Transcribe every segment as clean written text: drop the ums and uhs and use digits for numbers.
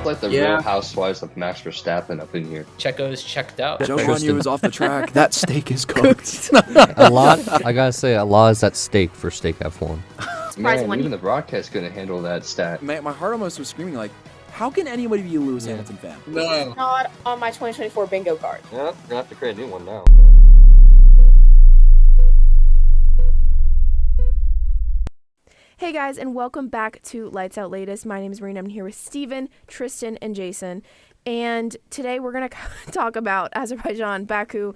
Like the Real Housewives of Max Verstappen up in here. Checo's checked out. Joe Monyu is off the track. That steak is cooked. I gotta say, a lot is at stake for Steak F1. Man, even the broadcast couldn't handle that stat. My heart almost was screaming like, how can anybody be a Lewis Hamilton fan? No. Not on my 2024 bingo card. Yeah, we're gonna have to create a new one now. Hey guys, and welcome back to Lights Out Latest. My name is Marina. I'm here with Steven, Tristan, and Jason. And today we're going to talk about Azerbaijan, Baku.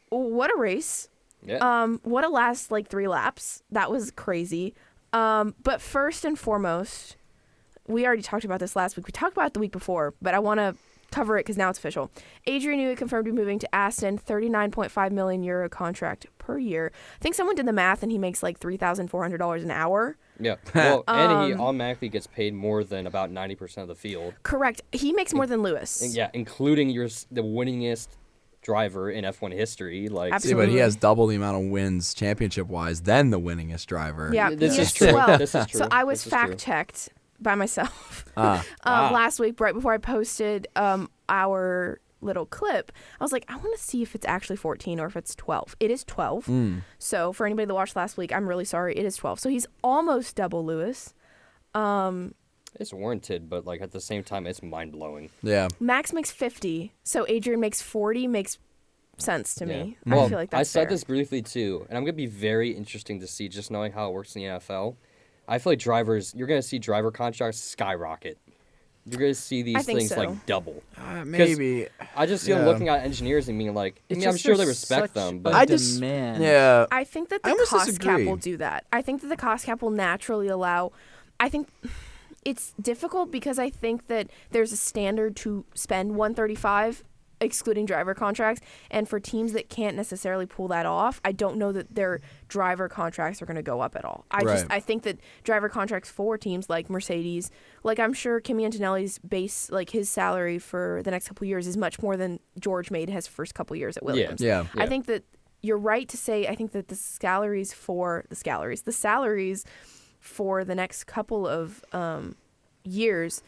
What a race. Yeah. What a last, 3 laps. That was crazy. But first and foremost, we already talked about this last week. We talked about it the week before, but I want to cover it because now it's official. Adrian Newey confirmed to be moving to Aston, €39.5 million contract per year. I think someone did the math and he makes $3,400 an hour. Yeah. Well, and he automatically gets paid more than about 90% of the field. Correct. He makes more than Lewis. Yeah, including the winningest driver in F1 history. Absolutely. Yeah, but he has double the amount of wins championship-wise than the winningest driver. Yeah, this is true. This is true. So I was fact-checked by myself last week, right before I posted our little clip. I was like, I want to see if it's actually 14 or if it's 12. It is 12. So for anybody that watched last week, I'm really sorry. It is 12. So he's almost double Lewis. It's warranted, but at the same time, it's mind-blowing. Yeah. Max makes 50, so Adrian makes 40. Makes sense to me. Well, I feel like that's I said fair. this briefly too, and I'm going to be very interesting to see just knowing how it works in the NFL. I feel like you're going to see driver contracts skyrocket. You're going to see these things double. Maybe. I just see them looking at engineers and being like, I'm sure they respect them, but I think that the cost cap disagree. will do that. I think that the cost cap will naturally allow. I think it's difficult because I think that there's a standard to spend 135 excluding driver contracts, and for teams that can't necessarily pull that off, I don't know that their driver contracts are going to go up at all. I think that driver contracts for teams like Mercedes, I'm sure Kimi Antonelli's base, his salary for the next couple of years is much more than George made his first couple of years at Williams. Yeah. I think that you're right to say, I think that the salaries for the next couple of years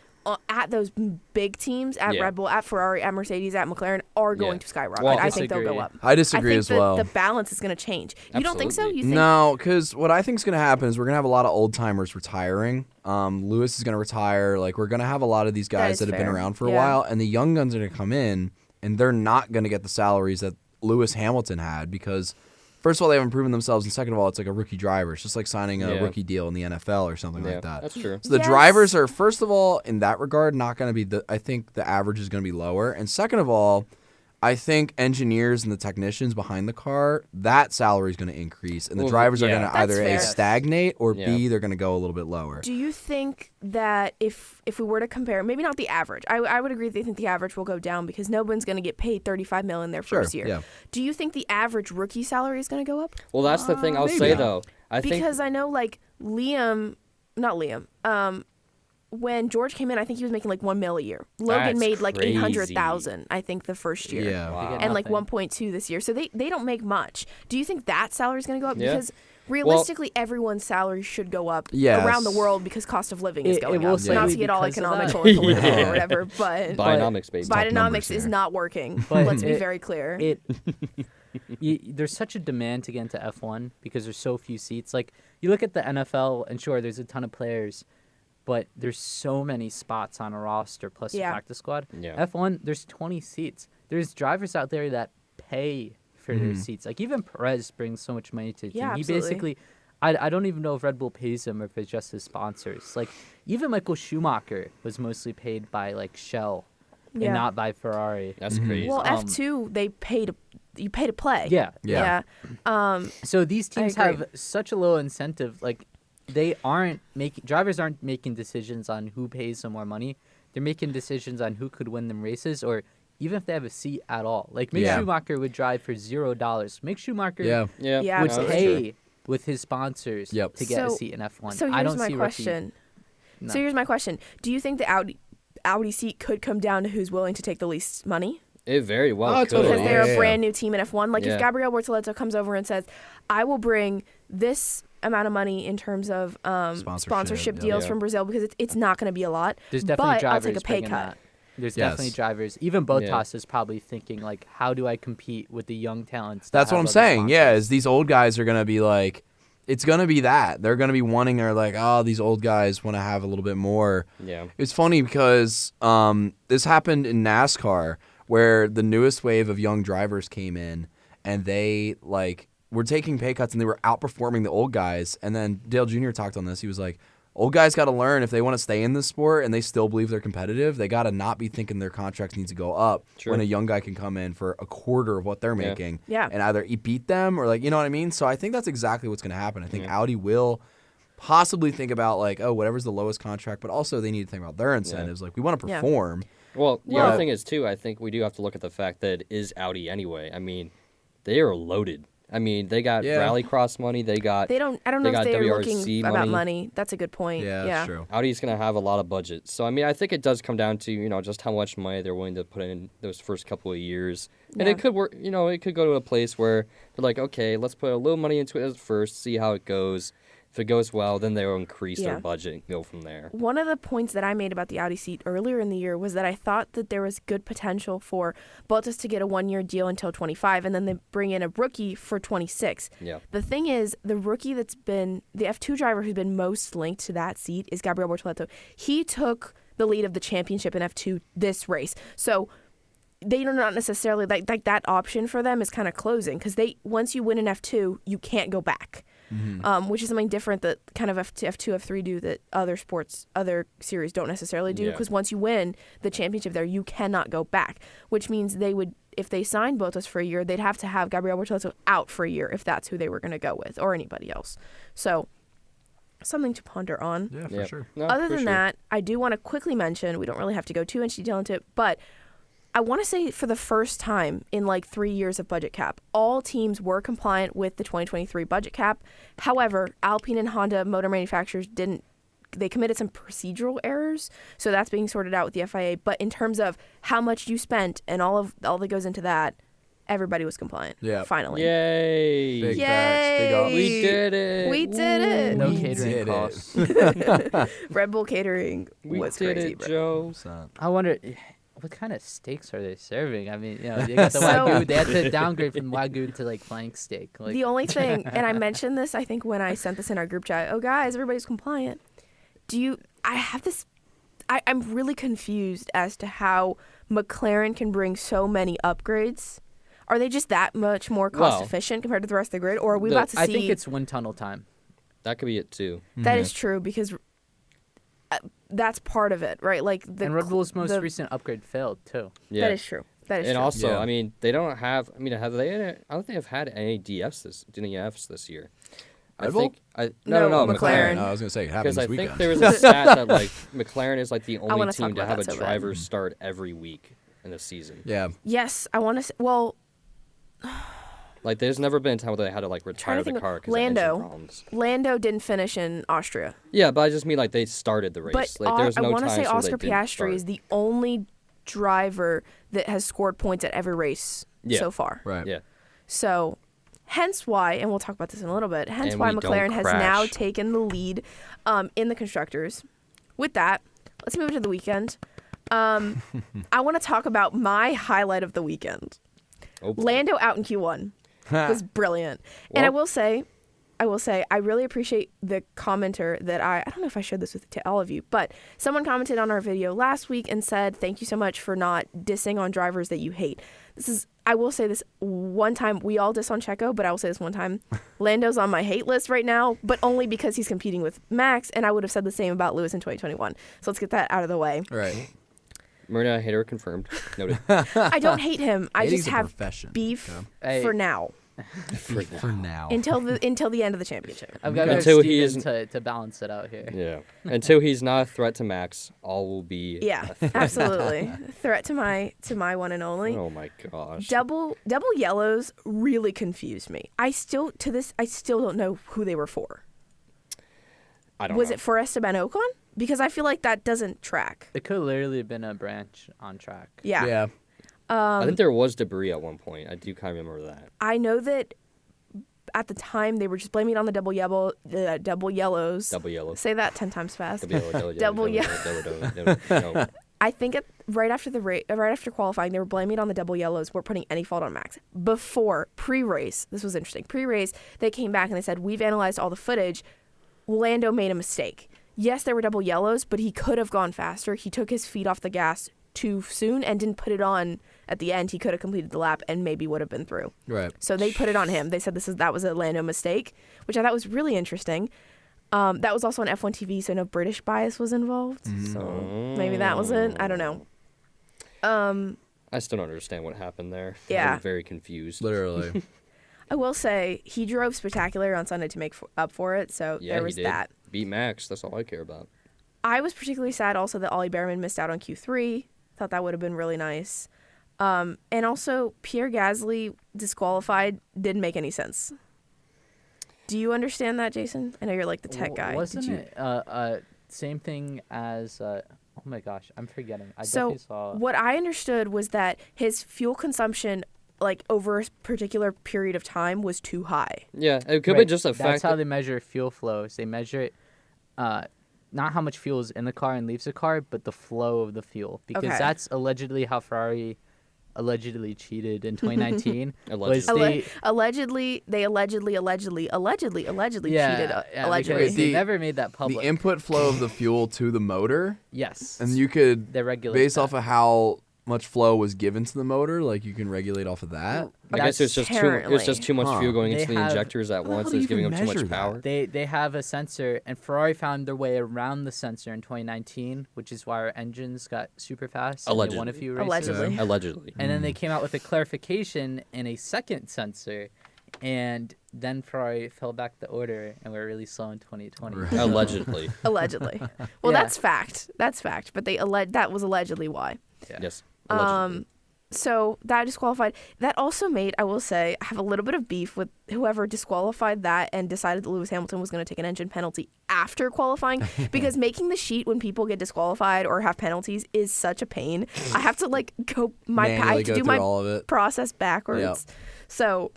at those big teams, at Red Bull, at Ferrari, at Mercedes, at McLaren, are going to skyrocket. Well, I think they'll go up. I disagree as well. The balance is going to change. You don't think so? You think? No, because what I think is going to happen is we're going to have a lot of old-timers retiring. Lewis is going to retire. We're going to have a lot of these guys that have been around for a while, and the young guns are going to come in, and they're not going to get the salaries that Lewis Hamilton had because, first of all, they haven't proven themselves, and second of all, it's like a rookie driver. It's just like signing a rookie deal in the NFL or something like that. That's true. So the drivers are, first of all, in that regard, not going to be I think the average is going to be lower. And second of all, I think engineers and the technicians behind the car, that salary is going to increase. And the drivers are going to either A, stagnate, or B, they're going to go a little bit lower. Do you think that if we were to compare, maybe not the average, I would agree that I think the average will go down because no one's going to get paid $35 million their first year. Yeah. Do you think the average rookie salary is going to go up? Well, that's the thing I'll say, though. Because I know, when George came in, I think he was making $1 million a year. Logan made crazy. $800,000, I think, the first year. Yeah. Wow. And 1.2 this year. So they don't make much. Do you think that salary is going to go up? Because realistically, everyone's salary should go up around the world because cost of living is going up. Not to get all economical or political or whatever, but Bidenomics, baby. Bidenomics is not working. Let's be very clear. There's such a demand to get into F1 because there's so few seats. You look at the NFL, and sure, there's a ton of players, but there's so many spots on a roster plus a practice squad. Yeah. F1, there's 20 seats. There's drivers out there that pay for their seats. Even Perez brings so much money to the team. Yeah, He absolutely. basically, I don't even know if Red Bull pays him or if it's just his sponsors. Even Michael Schumacher was mostly paid by Shell and not by Ferrari. That's crazy. Well, F2, you pay to play. Yeah. So these teams have such a low incentive. Drivers aren't making decisions on who pays them more money. They're making decisions on who could win them races, or even if they have a seat at all. Mick Schumacher would drive for $0. Mick Schumacher would pay with his sponsors to get a seat in F1. So here's my question. So here's my question. Do you think the Audi seat could come down to who's willing to take the least money? It very well could. Because they're a brand new team in F1. If Gabriel Bortoleto comes over and says, I will bring this amount of money in terms of sponsorship deals from Brazil because it's not going to be a lot. There's definitely drivers I'll take a pay cut. that. There's definitely drivers. Even Bottas is probably thinking, like, how do I compete with the young talents? That's what I'm saying. Yeah, is these old guys are going to be like, it's going to be that. They're going to be wanting, or like, oh, these old guys want to have a little bit more. Yeah. It's funny because this happened in NASCAR where the newest wave of young drivers came in and they, like, were taking pay cuts and they were outperforming the old guys. And then Dale Jr. talked on this. He was like, old guys got to learn if they want to stay in this sport and they still believe they're competitive, they got to not be thinking their contracts need to go up when a young guy can come in for a quarter of what they're making and either beat them or, like, you know what I mean? So I think that's exactly what's going to happen. I think Audi will possibly think about, like, oh, whatever's the lowest contract, but also they need to think about their incentives. Like, we want to perform. Well, the other thing is, too, I think we do have to look at the fact that it is Audi anyway. I mean, they are loaded. I mean, they got Rallycross money. I don't know if they're looking about money. That's a good point. Yeah, that's true. Audi's going to have a lot of budget. So, I mean, I think it does come down to, you know, just how much money they're willing to put in those first couple of years. And it could work, you know, it could go to a place where they're like, okay, let's put a little money into it first, see how it goes. If it goes well, then they'll increase their budget and go from there. One of the points that I made about the Audi seat earlier in the year was that I thought that there was good potential for Bottas to get a 1-year deal until 25, and then they bring in a rookie for 26. Yeah. The thing is, the rookie that's been the F2 driver who's been most linked to that seat is Gabriel Bortoleto. He took the lead of the championship in F2 this race. So they are not necessarily like that option for them is kind of closing because once you win an F2, you can't go back. Which is something different that kind of F2, F3 do that other series don't necessarily do. Because once you win the championship there, you cannot go back. Which means they would, if they signed Bottas for a year, they'd have to have Gabriel Bortoleto out for a year if that's who they were going to go with, or anybody else. So something to ponder on. Yeah, for sure. No, Other than that, I do want to quickly mention, we don't really have to go too much detail into it, but I want to say for the first time in like 3 years of budget cap, all teams were compliant with the 2023 budget cap. However, Alpine and Honda motor manufacturers didn't. They committed some procedural errors, so that's being sorted out with the FIA. But in terms of how much you spent and all that goes into that, everybody was compliant. Yeah, finally. Yay! Big facts, big ups. We did it. We did it. No catering costs. Red Bull catering was crazy. We did it, Joe. I wonder. What kind of steaks are they serving? I mean, you know, they got the Wagyu. They had to downgrade from Wagyu to, like, flank steak. Like. The only thing, and I mentioned this, I think, when I sent this in our group chat. Oh, guys, everybody's compliant. I'm really confused as to how McLaren can bring so many upgrades. Are they just that much more cost efficient compared to the rest of the grid? Or are we about to see... I think it's wind tunnel time. That could be it, too. That is true, because... that's part of it, right? Like and Red Bull's most recent upgrade failed too. Yeah, that is true. And also, I mean, they don't have. I mean, have they? I don't think they've had any DFs this year. Red Bull? No, McLaren. I was gonna say it happened this weekend. Because I think there was a stat that like McLaren is like the only team to have a driver start every week in the season. Yeah. Yes, I want to say. Well. Like, there's never been a time where they had to, like, retire the car because of engine problems. Lando didn't finish in Austria. Yeah, but I just mean, like, they started the race. But like, there's no I want to say Oscar Piastri Piastri is the only driver that has scored points at every race so far. Right. Yeah. So, hence why, and we'll talk about this in a little bit, hence why McLaren has now taken the lead in the Constructors. With that, let's move to the weekend. I want to talk about my highlight of the weekend. Lando out in Q1. Was brilliant. Well, and I will say, I really appreciate the commenter that I don't know if I shared this to all of you, but someone commented on our video last week and said, thank you so much for not dissing on drivers that you hate. I will say this one time, we all diss on Checo, but I will say this one time, Lando's on my hate list right now, but only because he's competing with Max, and I would have said the same about Lewis in 2021. So let's get that out of the way. Right. Marina hater confirmed. Noted. I don't hate him. I just have beef for now. For now. Until the end of the championship. I've got to balance it out here. Yeah. Until he's not a threat to Max, all will be absolutely. Threat to my one and only. Oh my gosh. Double yellows really confused me. I still don't know who they were for. I don't know. Was it for Esteban Ocon? Because I feel like that doesn't track. It could literally have been a branch on track. Yeah. I think there was debris at one point. I do kind of remember that. I know that at the time they were just blaming it on the double yellows. Double yellow. Say that 10 times fast. Double yellow. I think right after qualifying, they were blaming it on the double yellows. We're putting any fault on Max. Pre-race, this was interesting. Pre-race, they came back and they said, we've analyzed all the footage. Lando made a mistake. Yes, there were double yellows, but he could have gone faster. He took his feet off the gas too soon and didn't put it on at the end. He could have completed the lap and maybe would have been through. Right. So they put it on him. They said that was a Lando mistake, which I thought was really interesting. That was also on F1 TV, so no British bias was involved. So maybe that was it. I don't know. I still don't understand what happened there. Yeah. I'm very confused. Literally. I will say he drove spectacular on Sunday to make up for it, so there was that. Beat Max. That's all I care about. I was particularly sad also that Ollie Behrman missed out on Q3. Thought that would have been really nice. And also, Pierre Gasly disqualified didn't make any sense. Do you understand that, Jason? I know you're like the tech guy. Wasn't it same thing as... oh my gosh, I'm forgetting. I so saw... what I understood was that his fuel consumption, like over a particular period of time, was too high. Yeah, it could be just a fact. That's how they measure fuel flows. They measure it, not how much fuel is in the car and leaves the car, but the flow of the fuel. Because that's allegedly how Ferrari allegedly cheated in 2019. Allegedly, they allegedly cheated. Allegedly. They never made that public. The input flow of the fuel to the motor. Yes. And you could, based that. off of how much flow was given to the motor, like you can regulate off of that. I guess it's just too much fuel going into the injectors at once. It's giving them too much power. They have a sensor, and Ferrari found their way around the sensor in 2019, which is why our engines got super fast. Allegedly. They won a few races. Allegedly. And then they came out with a clarification in a second sensor, and then Ferrari fell back the order, and we're really slow in 2020. Right. Allegedly. Allegedly. Well, that's fact. That's fact. But that was allegedly why. Yeah. Yes. Allegedly. So that disqualified. That also made, I will say, I have a little bit of beef with whoever disqualified that and decided that Lewis Hamilton was going to take an engine penalty after qualifying, because making the sheet when people get disqualified or have penalties is such a pain. I have to do my process backwards. Yep. So,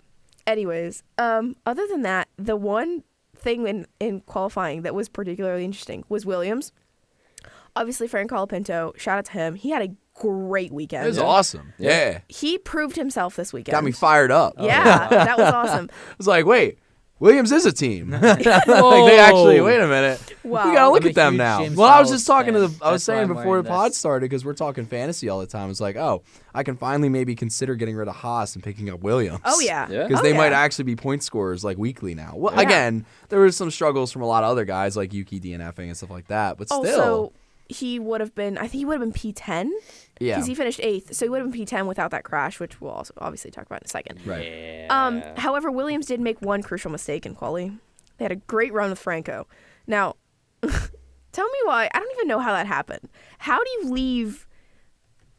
anyways, other than that, the one thing in qualifying that was particularly interesting was Williams. Obviously, Frank Colapinto, shout out to him. He had a great weekend. It was awesome. Yeah. He proved himself this weekend. Got me fired up. Yeah, that was awesome. I was like, wait, Williams is a team. Like they actually, wait a minute. Wow. We got to look at them now. James Well, I was just talking fan. I was saying That's why before I'm the wearing pod this. started, because we're talking fantasy all the time. It's like, oh, I can finally maybe consider getting rid of Haas and picking up Williams. Oh, yeah. Because they might actually be point scorers weekly now. Well, again, there was some struggles from a lot of other guys like Yuki DNFing and stuff like that, but still. Also, he would have been, I think he would have been P10. Yeah. Because he finished 8th, so he would have been P10 without that crash, which we'll also obviously talk about in a second. Right. Yeah. However, Williams did make one crucial mistake in quali. They had a great run with Franco. Now, tell me why. I don't even know how that happened. How do you leave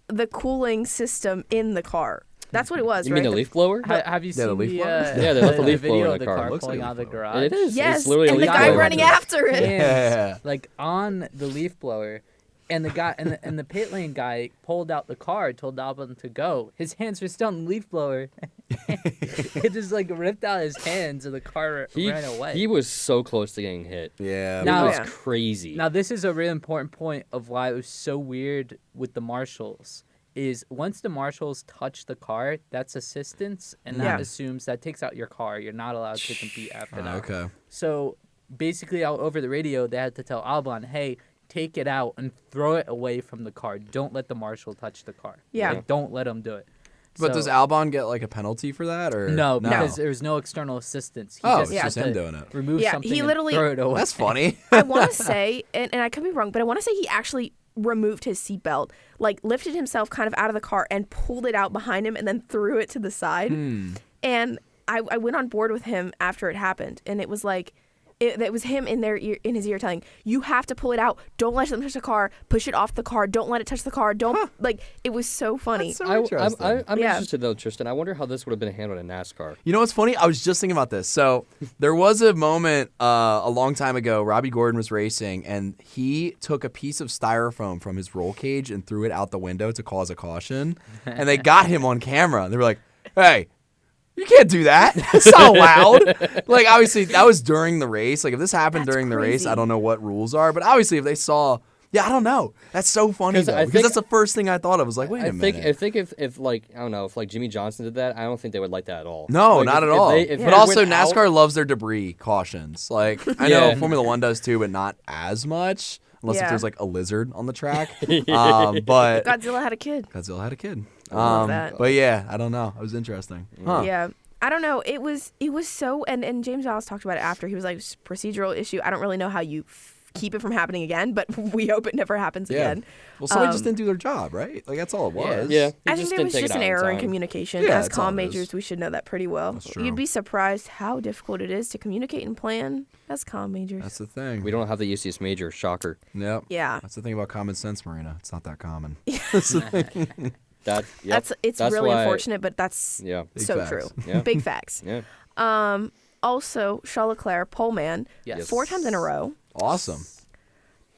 the cooling system in the car? That's what it was, You right? mean the leaf blower? Have you seen leaf blower? Yeah, they left the leaf video blower of in the the car. car Looks pulling like a out of the leaf blower. garage? It is. Yes, It's literally and a the leaf guy blower. running after it. Yeah. Like on the leaf blower, and the guy and the pit lane guy pulled out the car, told Albon to go. His hands were still on the leaf blower. It just ripped out his hands, and the car ran away. He was so close to getting hit. Yeah. Now- It was crazy. Now, this is a really important point of why it was so weird with the marshals. Is once the marshals touch the car, that's assistance, and that assumes that takes out your car. You're not allowed to compete after that. Okay. So basically, over the radio, they had to tell Albon, "Hey, take it out and throw it away from the car. Don't let the marshal touch the car. Yeah. Don't let him do it." But does Albon get a penalty for that, or no? Because there's no external assistance. He it's just just had him to doing it. Remove something he and literally- throw it away. That's funny. I want to say, and I could be wrong, but I want to say he actually removed his seatbelt, lifted himself kind of out of the car and pulled it out behind him and then threw it to the side. And I went on board with him after it happened, and it was it was him in his ear telling, you have to pull it out. Don't let them touch the car. Push it off the car. Don't let it touch the car. Don't it was so funny. That's so interesting. I'm interested though, Tristan. I wonder how this would have been handled in NASCAR. You know what's funny? I was just thinking about this. So there was a moment a long time ago, Robbie Gordon was racing, and he took a piece of styrofoam from his roll cage and threw it out the window to cause a caution. And they got him on camera. They were like, hey, You can't do that. It's not allowed. Like, obviously, that was during the race. Like, if this happened during the race, I don't know what rules are. But obviously, if they saw, I don't know. That's so funny though, because that's the first thing I thought of. I was like, wait a minute. I think if like I don't know, if like Jimmy Johnson did that, I don't think they would like that at all. No, like, not at all. But also, NASCAR loves their debris cautions. Like, I know Formula One does too, but not as much. Unless if there's like a lizard on the track. But Godzilla had a kid. But yeah, I don't know. It was interesting. Huh. Yeah. I don't know. It was so, and James Giles talked about it after. He was like, procedural issue. I don't really know how you keep it from happening again, but we hope it never happens again. Well, somebody just didn't do their job, right? Like, that's all it was. Yeah. I think there was just an error in communication. Yeah, as comm majors, we should know that pretty well. That's true. You'd be surprised how difficult it is to communicate and plan as comm majors. That's the thing. We don't have the UCS major. Shocker. Yep. Yeah. That's the thing about common sense, Marina. It's not that common. It's really unfortunate, but that's so true. Yeah. Big facts. Yeah. Also, Charles Leclerc, pole man, 4 times in a row. Awesome.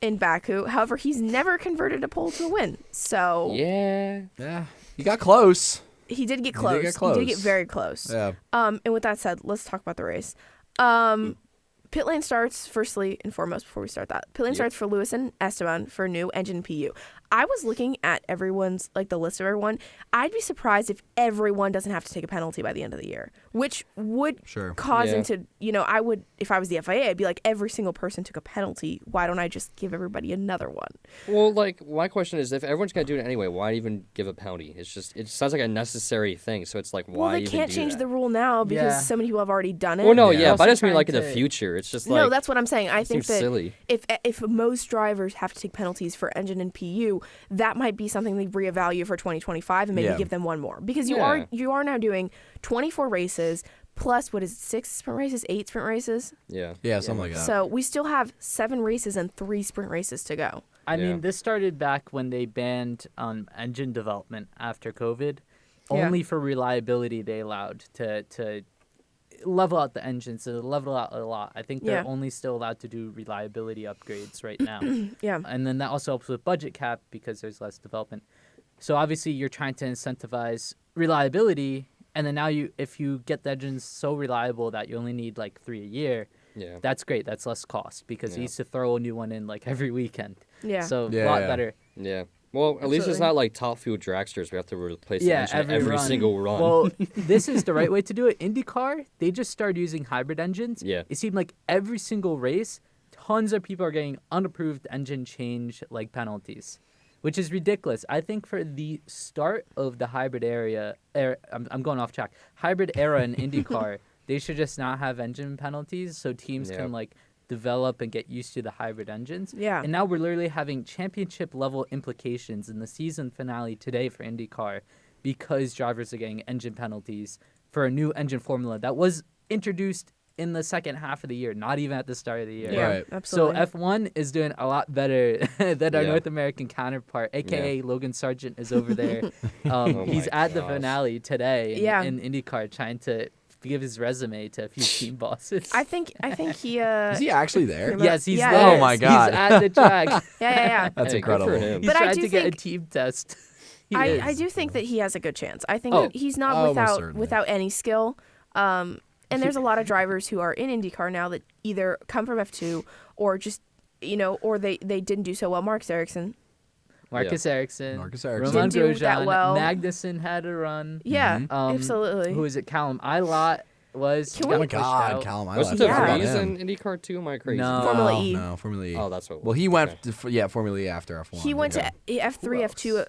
In Baku. However, he's never converted a pole to a win. So yeah, he got close. He did get close. He did get very close. Yeah. And with that said, let's talk about the race. Pit lane starts, firstly and foremost, before we start that. Pit lane starts for Lewis and Esteban for new engine PU. I was looking at everyone's, like the list of everyone. I'd be surprised if everyone doesn't have to take a penalty by the end of the year, which would cause into, I would, if I was the FIA, I'd be like, every single person took a penalty. Why don't I just give everybody another one? Well, like, my question is, if everyone's going to do it anyway, why even give a penalty? It's just, it sounds like a necessary thing. So it's like, why Well, they even can't do change that? the rule now because so many people have already done it. Well, no, but I just mean like in the future. It's just like, no, that's what I'm saying. I think that silly. if most drivers have to take penalties for engine and PU, that might be something they reevaluate for 2025 and maybe give them one more, because you are now doing 24 races plus, what is it, 6 sprint races, 8 sprint races? Yeah, something like that. So we still have 7 races and 3 sprint races to go. I mean, this started back when they banned engine development after COVID. Only for reliability they allowed to level out the engines, to level out a lot. I think they're only still allowed to do reliability upgrades right now. And then that also helps with budget cap because there's less development. So obviously you're trying to incentivize reliability, and then now if you get the engines so reliable that you only need like 3 a year, that's great. That's less cost because you used to throw a new one in like every weekend. So a lot better. Yeah. Well, at least it's not like top fuel dragsters. We have to replace the engine every single run. Well, this is the right way to do it. IndyCar, they just started using hybrid engines. Yeah. It seemed like every single race, tons of people are getting unapproved engine change like penalties, which is ridiculous. I think for the start of the hybrid I'm going off track. Hybrid era in IndyCar, they should just not have engine penalties so teams can like develop and get used to the hybrid engines. Yeah. And now we're literally having championship level implications in the season finale today for IndyCar because drivers are getting engine penalties for a new engine formula that was introduced in the second half of the year, not even at the start of the year. Yeah, Right. absolutely. So F1 is doing a lot better than our North American counterpart, aka Logan Sargent is over there. He's at the finale today in IndyCar trying to give his resume to a few team bosses. I think he Is he actually there? Yes, he's Yeah, there. Oh my God. He's at the track. yeah. That's Hey, incredible. good for him. He's But I trying do to get a think- team test. I do think that he has a good chance. I think that he's not most certainly. without any skill. And there's a lot of drivers who are in IndyCar now that either come from F2 or just, or they didn't do so well. Marcus Ericsson. Marcus Ericsson. Roman Didn't do that Grosjean. well. Magnussen had a run. Yeah, absolutely. Who is it? Callum Ilott was. Can got we- Oh my pushed God, out. Callum. I Wasn't like the that. Freeze Him. in IndyCar too? Am I crazy? No. Formula E. No, Formula E. Oh, that's what. Well, he went to Formula E after F1. He went to F3,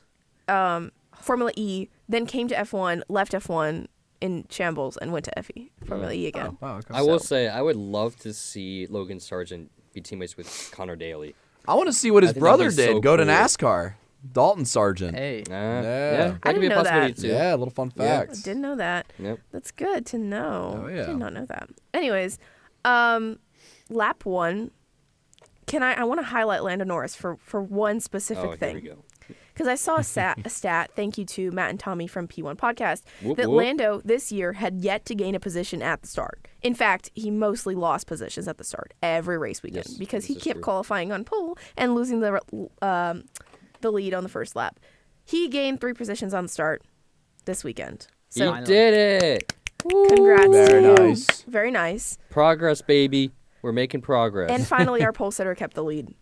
F2, Formula E, then came to F1, left F1 in shambles, and went to FE, Formula E again. Oh, okay. I will say, I would love to see Logan Sargent be teammates with Connor Daly. I want to see what his I think brother that'd be did. so Go to cool. NASCAR. Dalton Sargent. Hey. Yeah. That I could be didn't a know possibility that. too. Yeah, little fun Yeah. facts. Didn't know that. Yep. That's good to know. Oh, yeah. Did not know that. Anyways, lap 1. I want to highlight Lando Norris for one specific Oh, thing. here we go. Because I saw a stat, thank you to Matt and Tommy from P1 Podcast, Whoop, that whoop. Lando this year had yet to gain a position at the start. In fact, he mostly lost positions at the start every race weekend Yes, because he this is kept true. qualifying on pole and losing the lead on the first lap. He gained 3 positions on the start this weekend. So He did it. Congrats to you. Nice. Very nice. Progress, baby. We're making progress. And finally, our pole sitter kept the lead.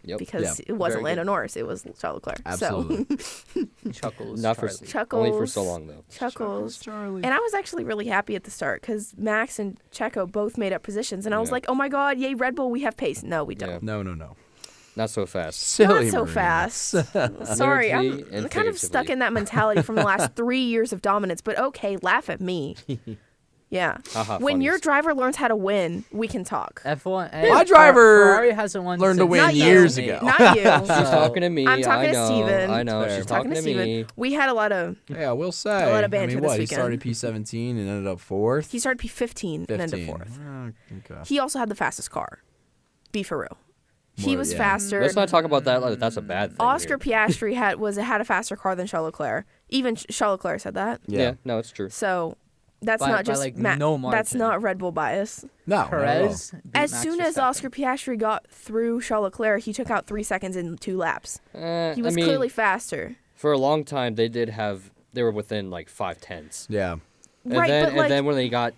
Yep. Because it wasn't Lando Norris, it was Charles Leclerc. Absolutely. So. Chuckles. Not for Chuckles. only for so long though. Chuckles. Charlie. And I was actually really happy at the start because Max and Checo both made up positions, and I was like, "Oh my God, yay Red Bull, we have pace." No, we don't. Yeah. No. Not so fast. Silly Not so Marina. fast. Sorry, I'm Lyrically and kind of stuck figuratively. in that mentality from the last 3 years of dominance. But okay, laugh at me. Yeah. Haha, When funnies. your driver learns how to win, we can talk. F1. My driver Ferrari hasn't won learned to since win Not you. years ago. Not you. She's talking to me. I'm talking I to know. Steven. I know. Fair. She's Talking to me. Steven. We had a lot of. Yeah, I will say. A lot of banter I mean, this what? He weekend. started P17 and ended up 4th. He started P15 and ended 15. fourth. Okay. He also had the fastest car. Be for real. He More- was yeah. faster. Let's not talk about that. Like that's a bad thing. Oscar here. Piastri had a faster car than Charles Leclerc. Even Charles Leclerc said that. Yeah. No, it's true. So that's By- not by, just like, Ma- no that's margin. not Red Bull bias. No. not at all. Perez. beat As Max soon as Verstappen. Oscar Piastri got through Charles Leclerc, he took out 3 seconds in 2 laps. He was I mean, clearly faster. for a long time they were within like 5/10. Yeah. And Right, then but, like- and then when they got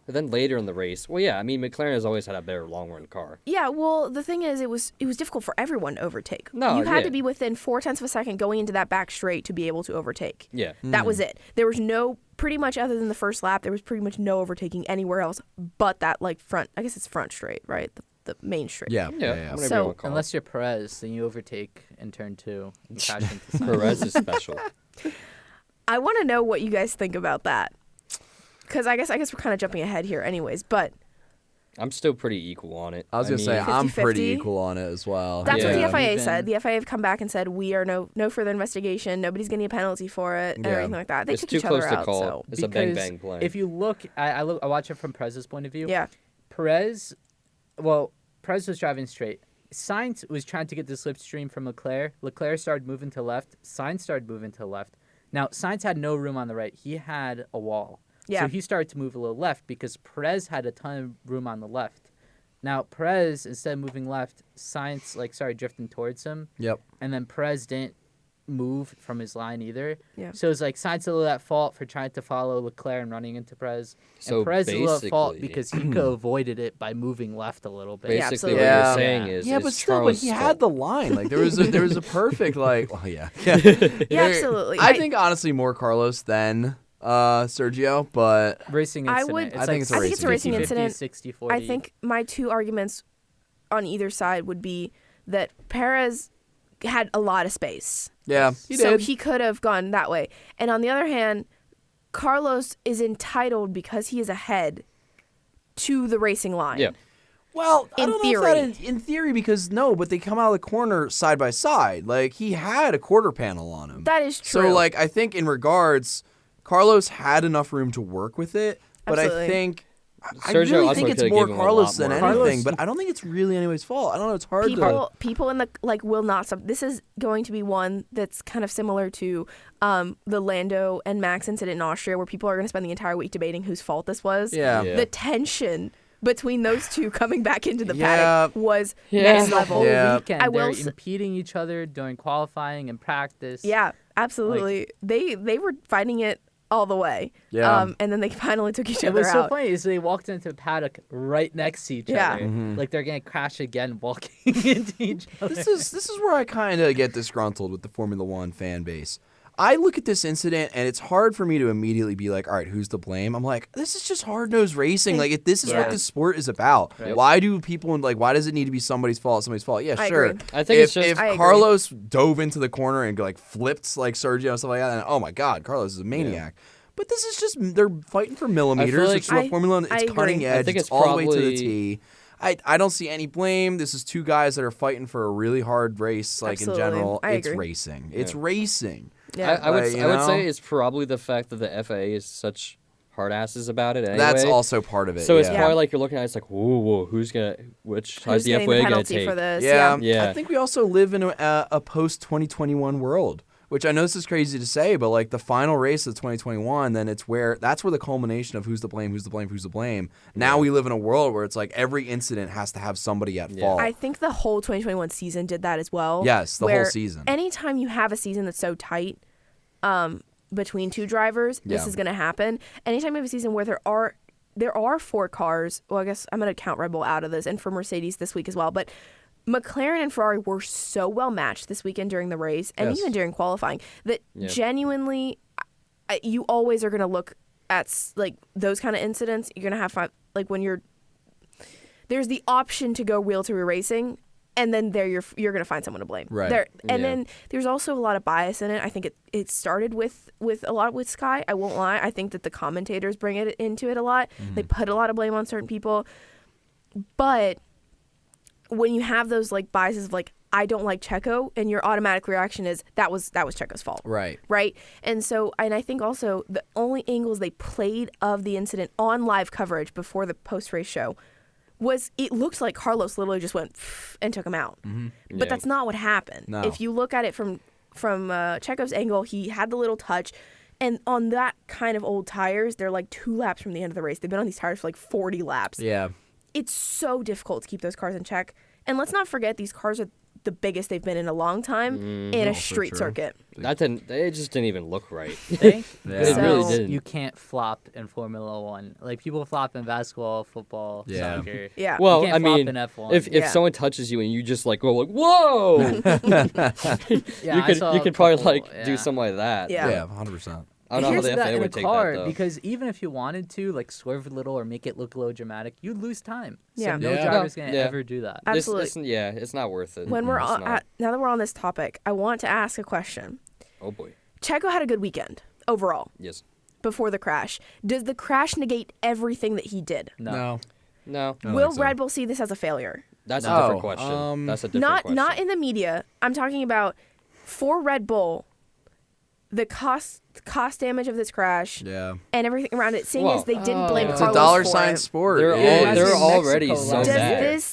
then later in the race, I mean McLaren has always had a better long run car. Yeah, well, the thing is, it was difficult for everyone to overtake. No, you had yeah. to be within 0.4 of a second going into that back straight to be able to overtake. Yeah. That was it. There was no, pretty much other than the first lap, there was pretty much no overtaking anywhere else but that like front. I guess it's front straight, right? The main straight. Yeah. Yeah. Yeah. Whatever So- you want to call Unless you're Perez, then you overtake in turn 2 and crash into it. Sainz. Perez is special. I want to know what you guys think about that. Because I guess we're kind of jumping ahead here, anyways. But I'm still pretty equal on it. I was going to say, mean, I'm pretty 50-50? equal on it as well. that's what the Yeah. FIA Even- said. The FIA have come back and said we are no further investigation. Nobody's getting a penalty for it and Yeah. everything like that. They it's took too each close other to out. call. So It's a bang Because bang play. If you look, I watch it from Perez's point of view. yeah, Perez was driving straight. Sainz was trying to get the slipstream from Leclerc. Leclerc started moving to left. Sainz started moving to left. Now, Sainz had no room on the right. He had a wall. Yeah. So he started to move a little left because Perez had a ton of room on the left. Now, Perez, instead of moving left, Sainz started drifting towards him. Yep. And then Perez didn't move from his line either. Yeah. So it's like Sainz a little at fault for trying to follow Leclerc and running into Perez. So And Perez is a little at fault basically- because he could have avoided it by moving left a little bit. Yeah, Basically, absolutely. what Yeah. you're saying is Yeah, but it's still, Charles' he fault. had the line. Like there was a perfect yeah. Yeah, absolutely. I think honestly more Carlos than Sergio, but Racing I incident. would- It's I think like it's a I think it's a racing 50-50, incident. 60-40. I think my 2 arguments on either side would be that Perez had a lot of space. yeah, he So did. he could have gone that way. And on the other hand, Carlos is entitled because he is ahead to the racing line. Yeah. Well, I In don't know if that theory. in theory because no, but they come out of the corner side by side. Like he had a quarter panel on him. That is true. So like I think in regards, Carlos had enough room to work with it, but Absolutely. I think I Sergio really also think it's could've more given him a Carlos lot than more. anything. Carlos- But I don't think it's really anybody's fault. I don't know. It's hard to. people in the will not stop. This is going to be one that's kind of similar to the Lando and Max incident in Austria, where people are going to spend the entire week debating whose fault this was. Yeah. Yeah. The tension between those two coming back into the Yeah. paddock was Yeah. next And the level. whole Yeah. weekend, I will they're s- impeding each other during qualifying and practice. Yeah, absolutely. They were fighting it all the way. Yeah. And then they finally took each It other was so out. funny is they walked into the paddock right next to each Yeah. other. Mhm. Like they're gonna crash again walking into each other. This is where I kind of get disgruntled with the Formula One fan base. I look at this incident and it's hard for me to immediately be like, all right, who's to blame? I'm like, this is just hard-nosed racing. Like, if this is Yeah. what this sport is about. Right. Why do people, why does it need to be somebody's fault? Yeah, I sure. agree. I think if, it's just if I agree. Carlos dove into the corner and flipped like Sergio and stuff like that, then oh my God, Carlos is a maniac. But this is just they're fighting for millimeters. like- It's what Formula One. I It's cutting agree. edge. I think it's all the way to the probably- T. I don't see any blame. This is 2 guys that are fighting for a really hard race. Like Absolutely. in general, I it's agree. racing. It's racing. Yeah. I would you I would know? say it's probably the fact that the FIA is such hard asses about it anyway. That's also part of it. So it's yeah. probably like you're looking at it, it's like, whoa, which side's Who's the getting FIA the gonna penalty take? for this? Yeah. Yeah. I think we also live in a post 2021 world, which I know this is crazy to say, but like the final race of 2021, then that's where the culmination of who's to blame. Now we live in a world where it's like every incident has to have somebody at fault. I think the whole 2021 season did that as well. Yes, the whole where season. Anytime you have a season that's so tight, between two drivers, this is going to happen. Anytime you have a season where there are 4 cars, well, I guess I'm going to count Red Bull out of this, and for Mercedes this week as well, but McLaren and Ferrari were so well matched this weekend during the race and even during qualifying that genuinely you always are going to look at like those kind of incidents. You're going to have fun, like when there's the option to go wheel-to-wheel racing, and then there you're going to find someone to blame. Right. Then there's also a lot of bias in it. I think it started with a lot with Sky. I won't lie. I think that the commentators bring it into it a lot. They put a lot of blame on certain people. But when you have those like biases of like, I don't like Checo, and your automatic reaction is that was Checo's fault. Right. And I think also the only angles they played of the incident on live coverage before the post-race show was it looked like Carlos literally just went and took him out. But that's not what happened. No. If you look at it from Checo's angle, he had the little touch. And on that kind of old tires, they're like 2 laps from the end of the race. They've been on these tires for like 40 laps. Yeah. It's so difficult to keep those cars in check. And let's not forget, these cars are the biggest they've been in a long time in a street circuit. It just didn't even look right. It really didn't. You can't flop in Formula One. Like people flop in basketball, football, soccer. Yeah. Well, you can't I flop mean, in F1. if someone touches you and you just like go like whoa, you could probably do something like that. Yeah, 100%. I don't know how the FAA in a would take car, that though. because even if you wanted to like swerve a little or make it look a little dramatic, you'd lose time. So Yeah. no driver's gonna ever do that. Absolutely. It's not worth it. When now that we're on this topic, I want to ask a question. Oh boy. Checo had a good weekend overall. Yes. Before the crash, does the crash negate everything that he did? No. Will Red Bull see this as a failure? That's a different question. That's a different question. Not in the media. I'm talking about for Red Bull, the cost damage of this crash and everything around it. Seeing as they didn't blame Carlos it's a dollar for sign it. sport. They're already so bad.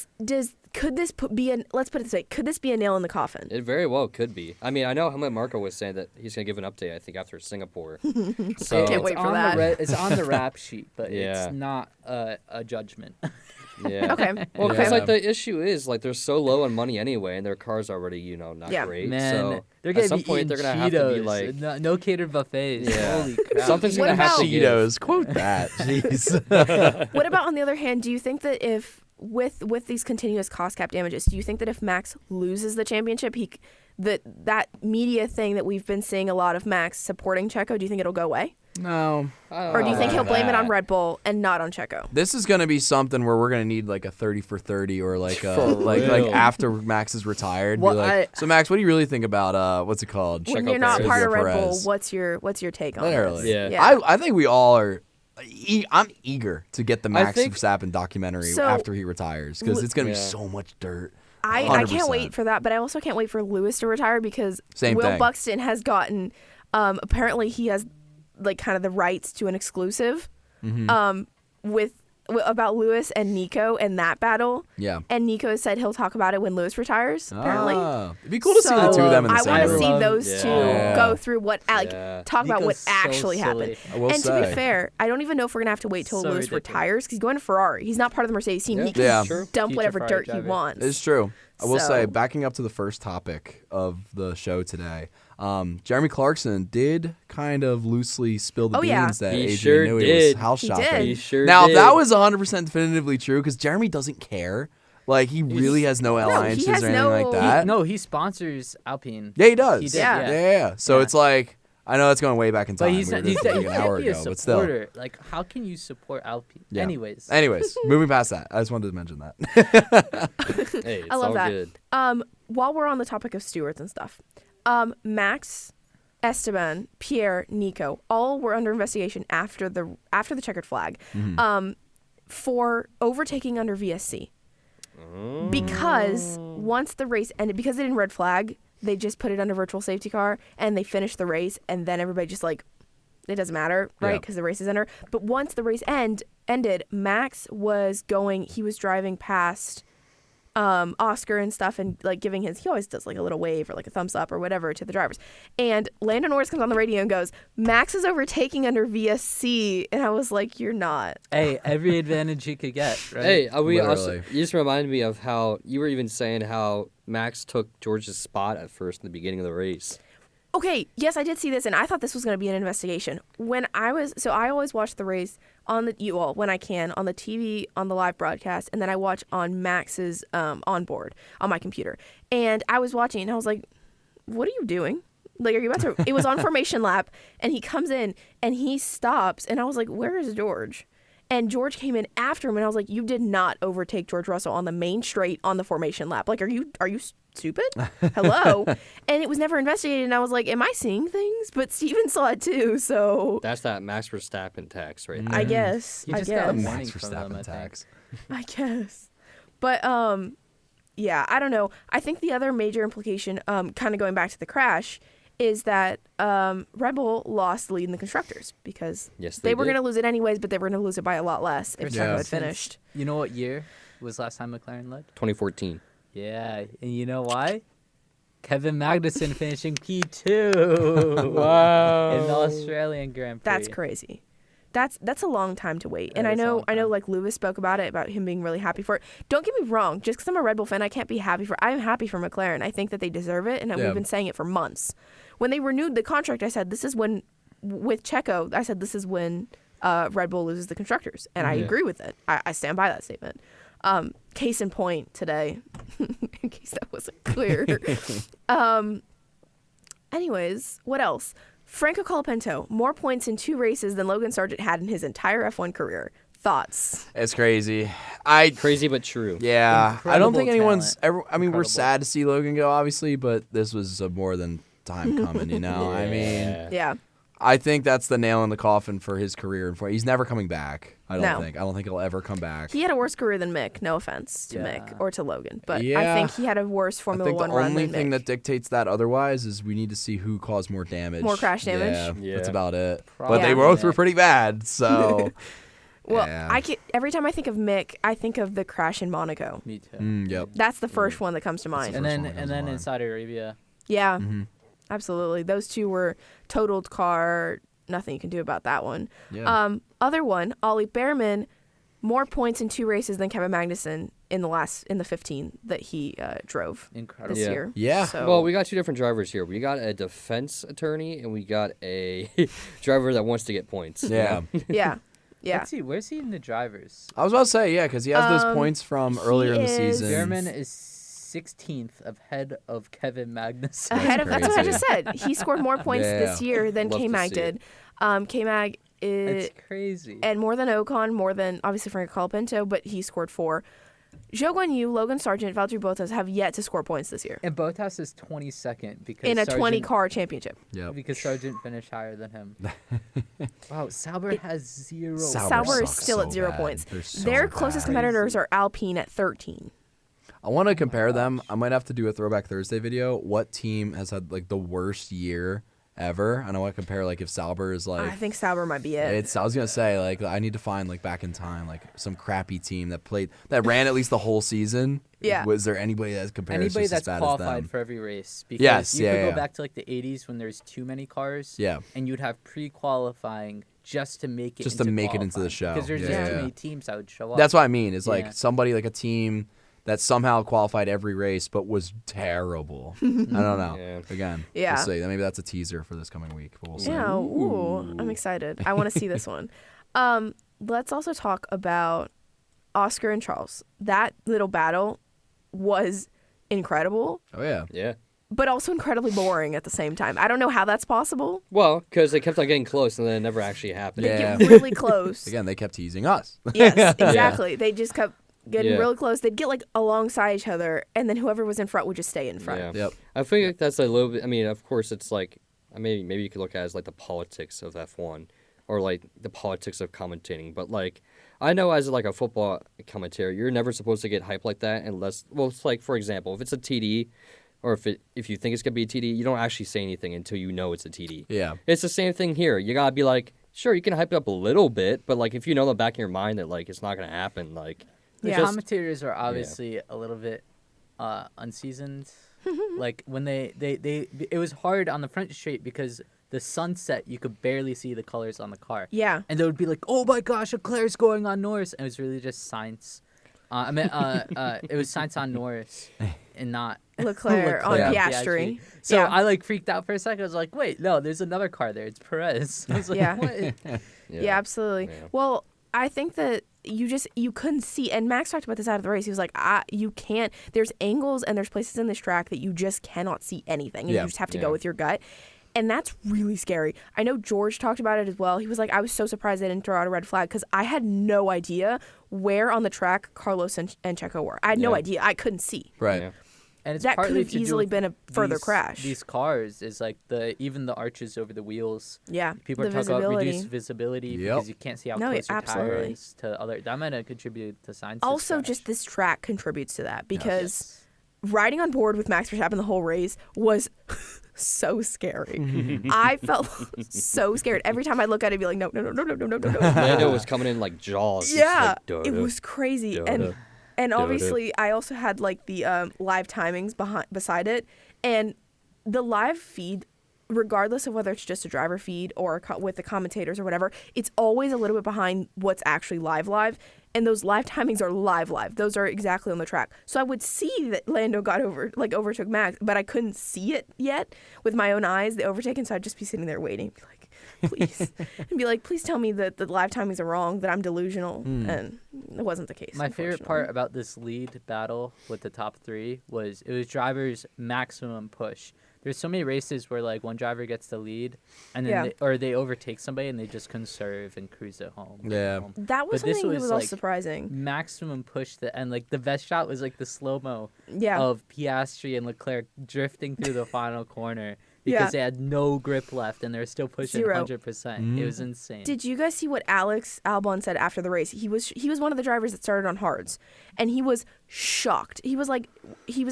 Could this be let's put it this way, could this be a nail in the coffin? It very well could be. I mean, I know Helmut Marko was saying that he's going to give an update, I think, after Singapore. So Can't wait for that. It's on the rap sheet, but it's not a judgment. Yeah. Okay. Well, because like the issue is like they're so low on money anyway, and their cars already not great. Man, so they're gonna at some be point they're eating gonna have to be Cheetos, like no catered buffets. Yeah. Holy crap! Something's What gonna have to give. Cheetos. Quote that. Jeez. What about on the other hand? Do you think that if with these continuous cost cap damages, do you think that if Max loses the championship, that media thing that we've been seeing a lot of Max supporting Checo, do you think it'll go away? No. Or do you think he'll blame it on Red Bull and not on Checo? This is going to be something where we're going to need like a 30 for 30 or like like after Max is retired. Well, be like, so Max, what do you really think about what's it called? When Checo you're not Perez. part of Red Perez. Bull, what's your take on Literally. this? Yeah. I think we all are. I'm eager to get the Max think- Verstappen documentary So- after he retires because it's going to be so much dirt. I 100%. can't wait for that, but I also can't wait for Lewis to retire because Same Will thing. Buxton has gotten apparently he has like kind of the rights to an exclusive with about Lewis and Nico and that battle. Yeah. And Nico said he'll talk about it when Lewis retires, apparently. It'd be cool to see the two of them in the I same want to room. see those two go through what talk about what Nico's so actually silly. happened. I will And to say. be fair, I don't even know if we're gonna have to wait till So Lewis ridiculous. retires because he's going to Ferrari. He's not part of the Mercedes team. He can Yeah. True. dump Future whatever Ferrari dirt driver. he wants. It's true. I will say, So- backing up to the first topic of the show today, Jeremy Clarkson did kind of loosely spill the Oh, yeah. beans that He Adrian sure Newey did. was house He shopping. did. He sure Now, did. if that was 100% definitively true, because Jeremy doesn't care, like he really has no alliances has or anything no- like that. He sponsors Alpine. Yeah, he does. He did, Yeah. yeah. So Yeah. it's like, I know it's going way back in time. But he's We were not. just He's like an hour be a ago, but still. supporter. Like, how can you support Alpine? Yeah. Anyways, Moving past that, I just wanted to mention that. Hey, it's I love all that. good. While we're on the topic of stewards and stuff, Max, Esteban, Pierre, Nico, all were under investigation after the checkered flag, for overtaking under VSC. Because once the race ended, because they didn't red flag, they just put it under virtual safety car and they finished the race, and then everybody just like, it doesn't matter, right? Yeah. Because the race is under. But once the race ended, Max was driving past Oscar and stuff and like giving he always does like a little wave or like a thumbs up or whatever to the drivers. And Lando Norris comes on the radio and goes, Max is overtaking under VSC. And I was like, you're not. hey, every advantage he could get. Right? Hey, we also, Literally. you just reminded me of how you were even saying how Max took George's spot at first in the beginning of the race. Okay, yes, I did see this, and I thought this was going to be an investigation. I always watch the race on when I can, on the TV, on the live broadcast, and then I watch on Max's onboard on my computer. And I was watching, and I was like, what are you doing? Like, are you about to... It was on formation lap, and he comes in, and he stops, and I was like, where is George? And George came in after him, and I was like, you did not overtake George Russell on the main straight on the formation lap. Like, are you stupid? Hello? And it was never investigated, and I was like, am I seeing things? But Steven saw it too, so... That's that Max Verstappen tax right there. I guess. You just got a Max warning from them, Verstappen tax. I guess. But, yeah, I don't know. I think the other major implication, kind of going back to the crash, is that Red Bull lost the lead in the constructors because they were going to lose it anyways, but they were going to lose it by a lot less if Checo had finished. You know what year was last time McLaren led? 2014. Yeah, and you know why? Kevin Magnussen finishing P2. Wow. In the Australian Grand Prix. That's crazy. That's a long time to wait. And I know like Lewis spoke about him being really happy for it. Don't get me wrong, just because I'm a Red Bull fan, I can't be happy for I'm happy for McLaren. I think that they deserve it, and we've been saying it for months. When they renewed the contract, I said this is when with Checo, I said this is when Red Bull loses the constructors. And I agree with it. I stand by that statement. Case in point today, in case that wasn't clear. Anyways, what else? Franco Colapinto, more points in 2 races than Logan Sargent had in his entire F1 career. Thoughts? It's crazy. Crazy but true. Yeah. Incredible I don't think anyone's talent. ever... I mean, we're sad to see Logan go, obviously, but this was more than time coming, you know? I mean... Yeah. I think that's the nail in the coffin for his career. He's never coming back. I don't think he'll ever come back. He had a worse career than Mick. No offense to Mick or to Logan, but Yeah. I think he had a worse Formula One run than Mick. The only thing that dictates that otherwise is we need to see who caused more damage. More crash damage? Yeah, that's about it. Probably But they both were pretty bad, so... Well, yeah. every time I think of Mick, I think of the crash in Monaco. Me too. Yep. That's the first one that comes to mind. And then in Saudi Arabia. Yeah, absolutely. Those two were totaled car. Nothing you can do about that one. Yeah. Other one, Ollie Behrman, more points in 2 races than Kevin Magnussen in the 15 that he drove Incredible. this year. Yeah. So, Well, we got 2 different drivers here. We got a defense attorney and we got a driver that wants to get points. Yeah. yeah. Let's see, where's he in the drivers? I was about to say, yeah, because he has those points from earlier in the season. Behrman is 16th ahead of Kevin Magnussen. That's what I just said. He scored more points Yeah. this year than Love to K-Mag see did. K-Mag is... It's crazy. And more than Ocon, more than obviously Franco Colapinto, but he scored 4. Zhou Guanyu, Logan Sargent, Valtteri Bottas have yet to score points this year. And Bottas is 22nd because In a Sargent, 20-car championship. Yep. because Sargent finished higher than him. Wow, Sauber has 0. Sauber is sucks still so at 0 bad. points. They're so Their closest bad. competitors are Alpine at 13. I want to compare them. I might have to do a Throwback Thursday video. What team has had like the worst year ever? And I want to compare like if Sauber is like... I think Sauber might be it. I was going to say, like, I need to find, like, back in time, like, some crappy team that ran at least the whole season. Yeah. Was there anybody that compares Anybody just as that's bad as qualified them? for every race. Because Yes, you yeah, could yeah. go back to like the 80s when there's too many cars. Yeah. And you'd have pre-qualifying just to make it Just into to make it into the qualifying. show. Because there's Yeah, just yeah, too yeah. many teams that would show up. That's what I mean. It's like Yeah. somebody, like a team that somehow qualified every race but was terrible. I don't know. Yeah. Again, Yeah. we'll see. Maybe that's a teaser for this coming week. But we'll see. Yeah, ooh, I'm excited. I want to see this one. Let's also talk about Oscar and Charles. That little battle was incredible, Oh, yeah. Yeah. but also incredibly boring at the same time. I don't know how that's possible. Well, because they kept on getting close and then it never actually happened. They Yeah. get really close. Again, they kept teasing us. Yes, exactly. They just kept getting Yeah. really close. They'd get like alongside each other, and then whoever was in front would just stay in front. Yeah. Yep. I think like that's a little bit. I mean, of course, it's like maybe you could look at it as like the politics of F1 or like the politics of commentating. But like I know as like a football commentator, you're never supposed to get hype like that unless it's like for example, if it's a TD or if you think it's gonna be a TD, you don't actually say anything until you know it's a TD. Yeah. It's the same thing here. You gotta be like, sure, you can hype it up a little bit, but like if you know in the back of your mind that like it's not gonna happen, like. Yeah. Just, Commentators are obviously a little bit unseasoned. Like when they it was hard on the front straight because the sunset you could barely see the colors on the car. Yeah. And they would be like, "Oh my gosh, Leclerc's going on Norris," and it was really just science. It was science on Norris, and not Leclerc on Piastri. So I like freaked out for a second. I was like, wait, no, there's another car there. It's Perez. I was like, what? Yeah, absolutely. Yeah. Well, I think that you couldn't see, and Max talked about this out of the race. He was like, you can't, there's angles and there's places in this track that you just cannot see anything. And you just have to go with your gut. And that's really scary. I know George talked about it as well. He was like, I was so surprised they didn't throw out a red flag because I had no idea where on the track Carlos and Checo were. I had no idea. I couldn't see. Right. Yeah. And it's that could partly have easily been a further crash. These cars is like even the arches over the wheels. Yeah, people are talking about reduced visibility because you can't see how close your tire is to other. That might have contributed to Sainz's also crash. Just this track contributes to that because riding on board with Max Verstappen the whole race was so scary. I felt so scared every time I look at it. I'd be like, no. Lando was coming in like Jaws. Yeah, it was crazy And obviously, I also had like the live timings beside it, and the live feed, regardless of whether it's just a driver feed or with the commentators or whatever, it's always a little bit behind what's actually live. And those live timings are live. Those are exactly on the track. So I would see that Lando overtook Max, but I couldn't see it yet with my own eyes, the overtake, and so I'd just be sitting there waiting, be like, please, and be like, please tell me that the live timings are wrong, that I'm delusional, and it wasn't the case. My favorite part about this lead battle with the top three was it was drivers' maximum push. There's so many races where like one driver gets the lead, and then they overtake somebody and they just conserve and cruise it home. Yeah, that was something that was all surprising. Maximum push and like the best shot was like the slow mo of Piastri and Leclerc drifting through the final corner. Because they had no grip left and they're still pushing 100%. It was insane. Did you guys see what Alex Albon said after the race? He was one of the drivers that started on hards, and he was shocked. He was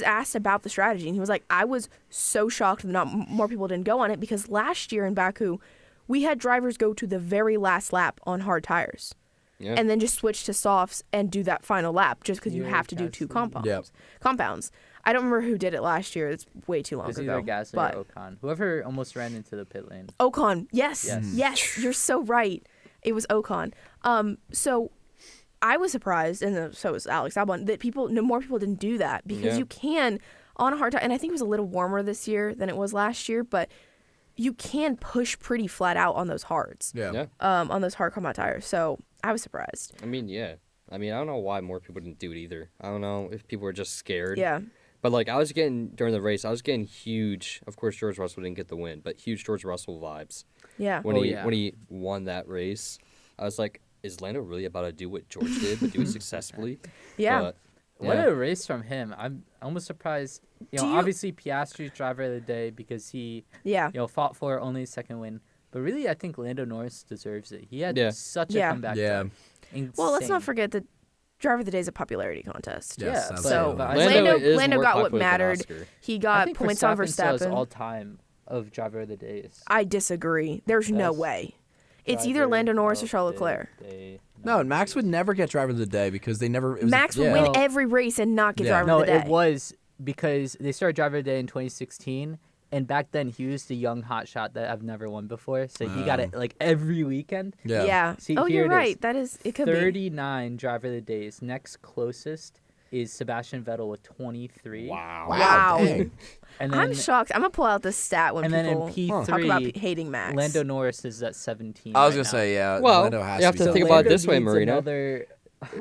asked about the strategy, and he was like, I was so shocked that not more people didn't go on it because last year in Baku, we had drivers go to the very last lap on hard tires. Yeah. And then just switch to softs and do that final lap just because you have to do two compounds. I don't remember who did it last year. It's way too long ago. Either Gasly or Ocon. Whoever almost ran into the pit lane. Ocon. Yes. You're so right. It was Ocon. So I was surprised, and so was Alex Albon, that more people didn't do that because you can on a hard tire. And I think it was a little warmer this year than it was last year, but you can push pretty flat out on those hards. Yeah. On those hard compound tires. So I was surprised. I mean, I don't know why more people didn't do it either. I don't know if people were just scared. Yeah. But, during the race, I was getting huge, of course, George Russell didn't get the win, but huge George Russell vibes. Yeah. When he won that race, I was like, is Lando really about to do what George did, but do it successfully? Yeah. What a race from him. I'm almost surprised. Obviously, Piastri's driver of the day because he fought for only his second win. But really, I think Lando Norris deserves it. He had such a comeback. Yeah. Well, let's not forget that Driver of the Day is a popularity contest. Yes, so Lando got what mattered. He got points on Verstappen. All time of Driver of the Days. I disagree. There's no way. It's either Lando Norris or Charles Leclerc. No, Max would never get Driver of the Day because they never. Max would win every race and not get Driver of the Day. No, it was because they started Driver of the Day in 2016. And back then, he was the young hotshot that I've never won before. So he got it like every weekend. Yeah. See, you're right. It could 39 Driver of the Days. Next closest is Sebastian Vettel with 23. Wow. Dang. And then, I'm shocked. I'm going to pull out this stat when people P3, talk about hating Max. Lando Norris is at 17. I was going to say, Well, Lando has you have to think about it this way, Marina.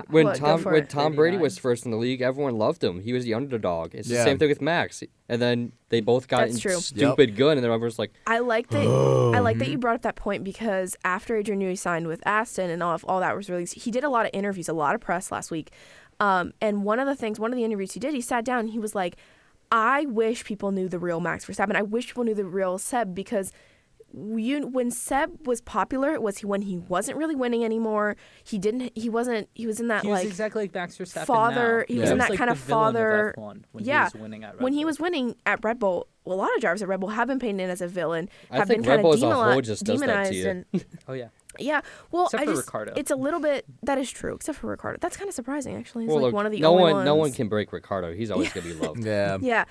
When Tom Brady was first in the league, everyone loved him. He was the underdog. It's the same thing with Max. And then they both got stupid good, and then everyone's like, I like that you brought up that point because after Adrian Newey signed with Aston and all that was released, he did a lot of interviews, a lot of press last week. And one of the interviews he did, he sat down and he was like, I wish people knew the real Max Verstappen. I wish people knew the real Seb because when Seb was popular, it was when he wasn't really winning anymore. He was in that he was exactly like Max Verstappen father. Now. He was in that kind of father. He was winning at Red when Bull. He was winning at Red Bull, a lot of drivers at Red Bull have been painted as a villain. I think Red Bull as a whole just does that to you. Oh yeah. Yeah, well, except for Ricardo. It's a little bit, that is true, except for Ricardo. That's kind of surprising, actually. He's look, one of the only ones. No one can break Ricardo. He's always going to be loved. Yeah,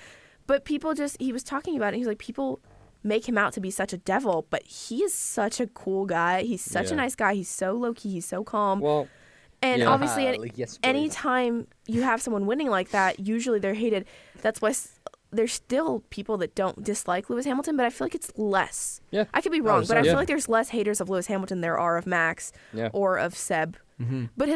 but people he was talking about it, he's like, people make him out to be such a devil, but he is such a cool guy. He's such a nice guy. He's so low-key. He's so calm. Well, And obviously, yes, anytime you have someone winning like that, usually they're hated. That's why there's still people that don't dislike Lewis Hamilton, but I feel like it's less. Yeah. I could be wrong, but I feel like there's less haters of Lewis Hamilton there are of Max or of Seb. Mm-hmm. But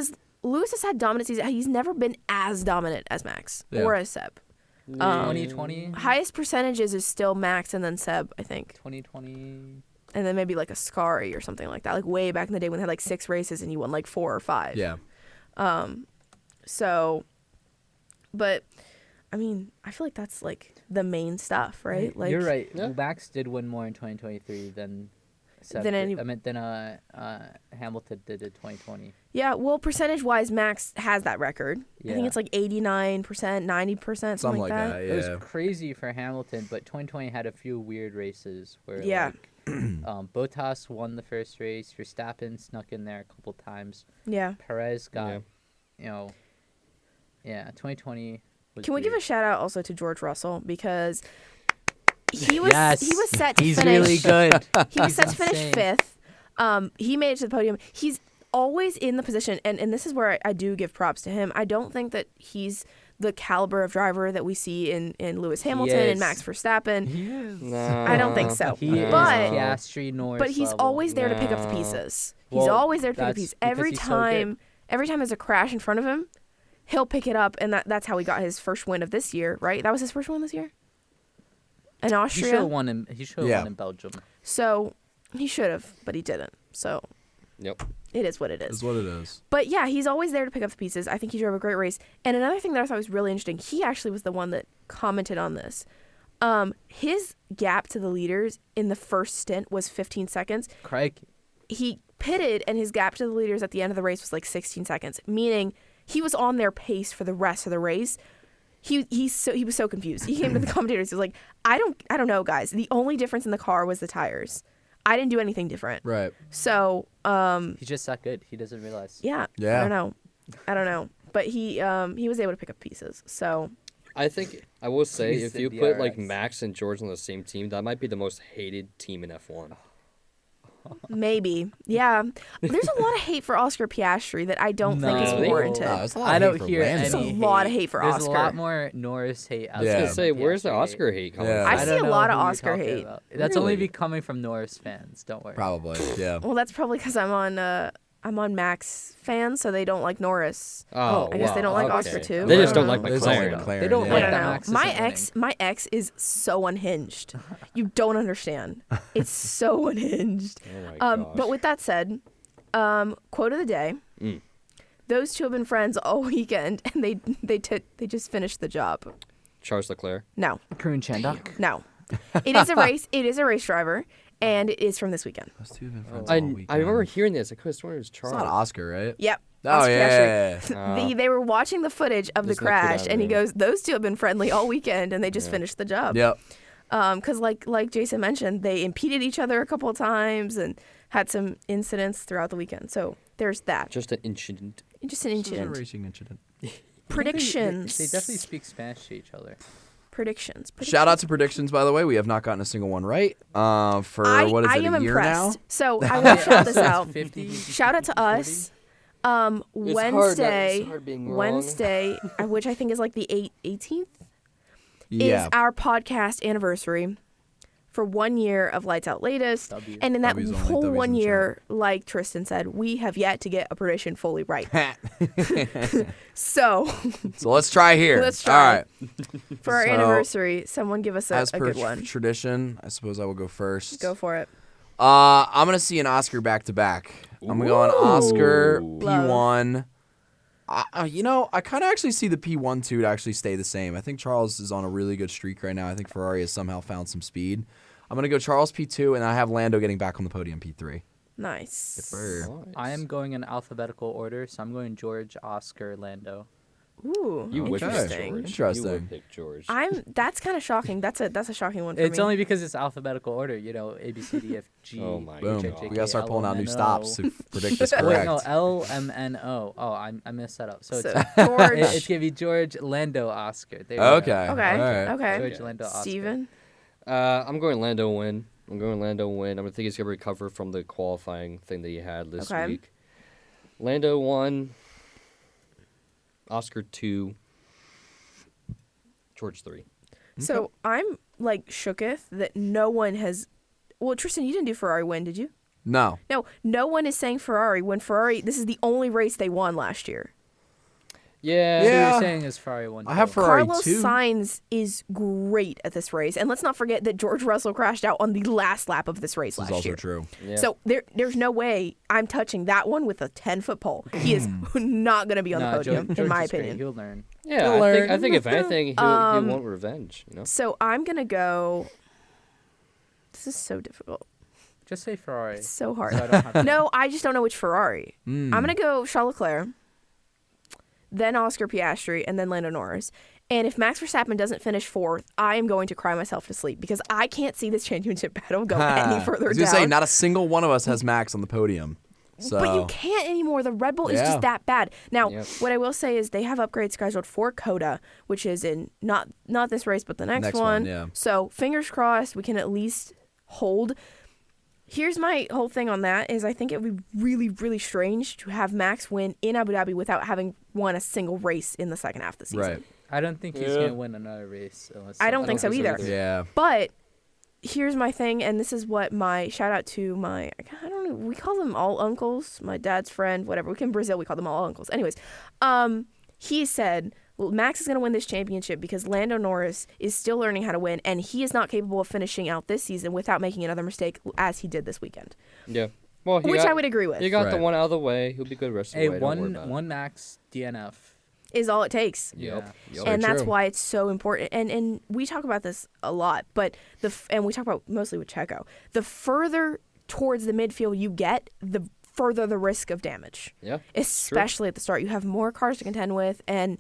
Lewis has had dominant seasons. He's never been as dominant as Max or as Seb. 2020? Highest percentages is still Max and then Seb, I think. 2020. And then maybe like a Scari or something like that. Like way back in the day when they had like 6 races and you won like 4 or 5. Yeah. So, but I mean, I feel like that's like the main stuff, right? Like you're right. Yeah. Max did win more in 2023 than Hamilton did in 2020. Yeah, well, percentage-wise, Max has that record. Yeah. I think it's like 89%, 90%, something like that. Yeah. It was crazy for Hamilton, but 2020 had a few weird races where Bottas won the first race. Verstappen snuck in there a couple times. Yeah. Perez got, 2020 was Can we weird. give a shout-out also to George Russell? Because he was set to He's finish. really good. He was set to finish 5th. He made it to the podium. He's always in the position, and this is where I do give props to him. I don't think that he's the caliber of driver that we see in Lewis Hamilton and Max Verstappen. He is. No. I don't think so. He is Piastri, Norris but he's level. always there to pick up the pieces. Well, he's always there to pick up the pieces. that's Every because he's so good. time there's a crash in front of him, he'll pick it up, and that's how he got his first win of this year, right? That was his first win this year? In Austria? He should have won in Belgium. So he should have, but he didn't. So Yep. it is what it is. It's what it is. But yeah, he's always there to pick up the pieces. I think he drove a great race. And another thing that I thought was really interesting, he actually was the one that commented on this. His gap to the leaders in the first stint was 15 seconds. Craig. He pitted, and his gap to the leaders at the end of the race was like 16 seconds, meaning he was on their pace for the rest of the race. He was so confused. He came to the commentators. He was like, I don't know, guys. The only difference in the car was the tires. I didn't do anything different. Right. So, he's just that good. He doesn't realize. Yeah. I don't know. But he was able to pick up pieces. So I think I will say He's if you the put DRS. like Max and George on the same team, that might be the most hated team in F1. maybe. Yeah. There's a lot of hate for Oscar Piastri that I don't think is No. warranted. No, it's a lot I of don't hate for hear Lando. There's a any lot of hate for There's Oscar. a lot more Norris hate. Yeah. I was gonna say, where's the Piastri Oscar hate coming Yeah. from? I see don't a know lot of who you're Oscar talking hate. about. That's only Really? be coming from Norris fans. Don't worry. Probably. Yeah. Well, that's probably because I'm on Max fans, so they don't like Norris. Oh, I guess they don't like okay. Oscar too. They just I don't don't like They just don't like McLaren. McLaren, They don't yeah. like I that don't know. Max isn't My ex is so unhinged. You don't understand. It's so unhinged. Oh my gosh. But with that said, quote of the day. Those two have been friends all weekend, and they just finished the job. Charles Leclerc. No, Karun Chandok. no. It is a race. It is a race driver, and it is from this weekend. Those two have been friends I all weekend. remember hearing this. I could have sworn it was It's Charles. not Oscar, right? Yep. Oh, Oscar yeah. Piastri. They were watching the footage of the Just looked it crash, up, and he yeah. goes, "Those two have been friendly all weekend, and they just finished the job." Yep. Because like Jason mentioned, they impeded each other a couple of times and had some incidents throughout the weekend. So there's that. Just an incident. Just an This was a incident. racing incident. Predictions. They definitely speak Spanish to each other. Predictions. Shout out to predictions, by the way. We have not gotten a single one right. For what is I it, am a year impressed. now? So I want to shout this out. 50. Shout out to us. Wednesday, hard being wrong. Wednesday, which I think is like the 18th, Yeah. is our podcast anniversary for 1 year of Lights Out Latest. W. And in that W's only, whole W's in 1 the year, like Tristan said, we have yet to get a prediction fully right. So So let's try here. Let's try. All right. for our So, anniversary, someone give us a As per good one. tradition, I suppose I will go first. Go for it. I'm gonna see an Oscar back to back. I'm going Oscar Ooh. P1. I kind of actually see the P1 2 to actually stay the same. I think Charles is on a really good streak right now. I think Ferrari has somehow found some speed. I'm gonna go Charles P2, and I have Lando getting back on the podium P3. Nice. I am going in alphabetical order, so I'm going George, Oscar, Lando. Ooh, You would pick interesting. George. Interesting. You would pick George. That's kind of shocking. That's a shocking one for It's me. only because it's alphabetical order, A, B, C, D, F, G. Oh my Boom. H, I, J, We gotta start pulling out new L, M, N, stops O. to predict this Wait, correct. no, L, M, N, O. Oh, I messed that up. So it's George. it's gonna be George, Lando, Oscar. There you Okay. go. Okay. All right. Okay. George, Lando, Oscar. Steven. I'm going Lando win. I'm going Lando win. I think he's gonna recover from the qualifying thing that he had this Okay. week. Lando won. Oscar 2, George 3. So I'm like shooketh that no one has. Well, Tristan, you didn't do Ferrari win, did you? No. No one is saying Ferrari when Ferrari. This is the only race they won last year. Yeah. So you're saying is Ferrari 1. I have Ferrari Carlos 2. Sainz is great at this race, and let's not forget that George Russell crashed out on the last lap of this race This is last also year. true. Yeah. So there's no way I'm touching that one with a 10-foot pole. He is not going to be on the podium, George in my is great. opinion. He'll learn. Yeah, I think if anything, he want revenge. You know. So I'm going to go. This is so difficult. Just say Ferrari. It's so hard. So I don't have to- No, I just don't know which Ferrari. I'm going to go Charles Leclerc, then Oscar Piastri, and then Lando Norris. And if Max Verstappen doesn't finish 4th, I am going to cry myself to sleep because I can't see this championship battle go any further I was down. gonna say, not a single one of us has Max on the podium. So. But you can't anymore. The Red Bull is just that bad. Now, Yep. what I will say is they have upgrades scheduled for Coda, which is in not this race, but the next one. Yeah. So fingers crossed we can at least hold. Here's my whole thing on that is I think it would be really, really strange to have Max win in Abu Dhabi without having won a single race in the second half of the season. Right. I don't think he's going to win another race. I don't think so either. Yeah. But here's my thing, and this is what my shout out to my, I don't know, we call them all uncles, my dad's friend, whatever. In Brazil, we call them all uncles. Anyways, he said, well, Max is going to win this championship because Lando Norris is still learning how to win, and he is not capable of finishing out this season without making another mistake as he did this weekend. Yeah. Well, I would agree with. You got the Right. one out of the way. He'll be good rest of the way. Don't worry about it. one Max DNF. Is all it takes. Yep. And that's true. why it's so important. And we talk about this a lot, but and we talk about mostly with Checo. The further towards the midfield you get, the further the risk of damage. Yeah. Especially at the start. You have more cars to contend with, and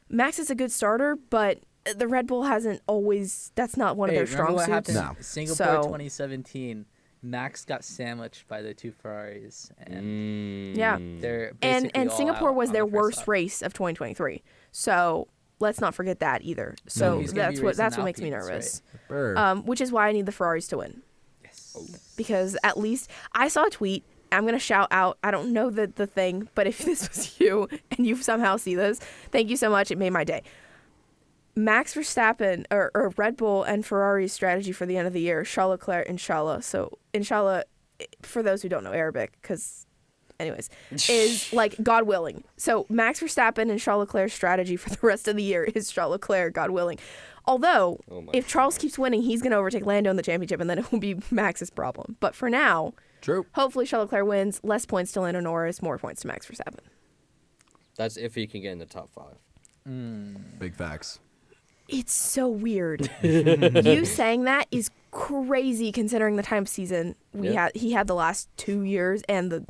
Max is a good starter, but the Red Bull hasn't always, that's not one of their strong what suits. happened? Singapore 2017. Max got sandwiched by the two Ferraris, and Yeah. they're And basically all Singapore out was on their the first worst lap. race of 2023. So let's not forget that either. So he's gonna be that's what racing makes me Alpines, nervous. Which is why I need the Ferraris to win. Yes. Because at least I saw a tweet. I'm going to shout out. I don't know the thing, but if this was you and you somehow see this, thank you so much. It made my day. Max Verstappen or Red Bull and Ferrari's strategy for the end of the year, Charles Leclerc, inshallah. So inshallah, for those who don't know Arabic, because anyways, is like God willing. So Max Verstappen and Charles Leclerc's strategy for the rest of the year is Charles Leclerc, God willing. Although, if Charles keeps winning, he's going to overtake Lando in the championship, and then it will be Max's problem. But for now, True. hopefully Charles Leclerc wins, less points to Lando Norris, more points to Max Verstappen. That's if he can get in the top 5. Big facts. It's so weird. You saying that is crazy considering the time of season he had the last 2 years, and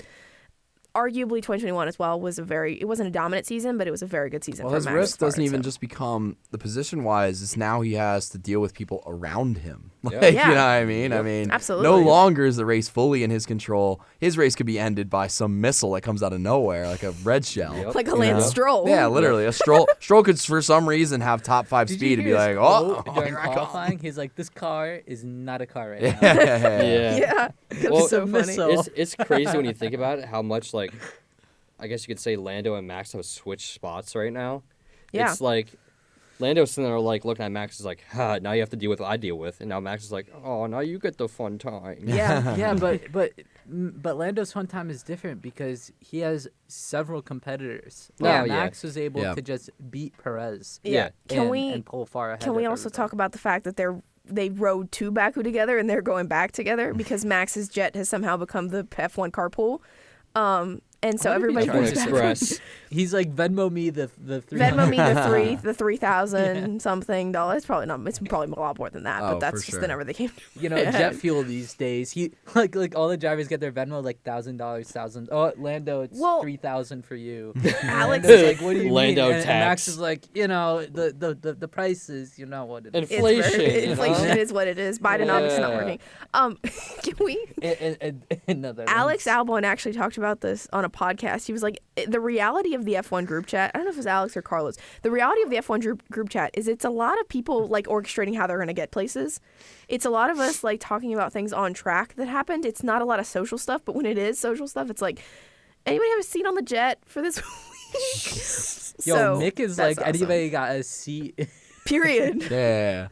arguably 2021 as well was it wasn't a dominant season, but it was a very good season. Well, for his Max risk Verstappen, doesn't even so. just become the position-wise. It's now he has to deal with people around him. Like, Yeah. You know what I mean? I mean, Absolutely. no longer is the race fully in his control. His race could be ended by some missile that comes out of nowhere, like a red shell. Yep. Like a you Lance know? Stroll. Yeah, literally. A Stroll could, for some reason, have top 5 Did speed you and be hear like, his oh, quote during here I go. qualifying? He's like, "This car is not a car right now." Yeah. Yeah. That's Well, so funny. missile. It's crazy when you think about it, how much, like, I guess you could say Lando and Max have switched spots right now. Yeah. It's like Lando's sitting there, like, looking at Max is like, now you have to deal with what I deal with. And now Max is like, oh, now you get the fun time. Yeah. Yeah, but Lando's fun time is different because he has several competitors. Yeah. Max was able Yeah. to just beat Perez. Yeah. Can and pull far ahead. Can we of also everybody. talk about the fact that they rode to Baku together and they're going back together because Max's jet has somehow become the F1 carpool. And so How did he everybody try goes to back. Express. He's like Venmo me the Venmo me $300. the $3,000 something dollars. It's probably not. It's probably a lot more than that. Oh, but that's for just sure. the number they came. You know, jet fuel these days. He like all the drivers get their Venmo like $1,000. Oh, Lando, it's Well, $3,000 for you. Alex Lando's like, what do you Lando mean? And Max tax. is like, you know, the prices, you know what it is. Inflation. Inflation is what it is. Bidenomics is not Yeah. working. Can we? Another Alex Albon actually talked about this on a podcast. He was like, the reality of the F1 group chat, I don't know if it was Alex or Carlos, the reality of the F1 group chat is it's a lot of people like orchestrating how they're going to get places. It's a lot of us like talking about things on track that happened. It's not a lot of social stuff, but when it is social stuff, it's like, Anybody have a seat on the jet for this week? Yo, So, Mick is that's like, awesome. anybody got a seat? Period. Yeah.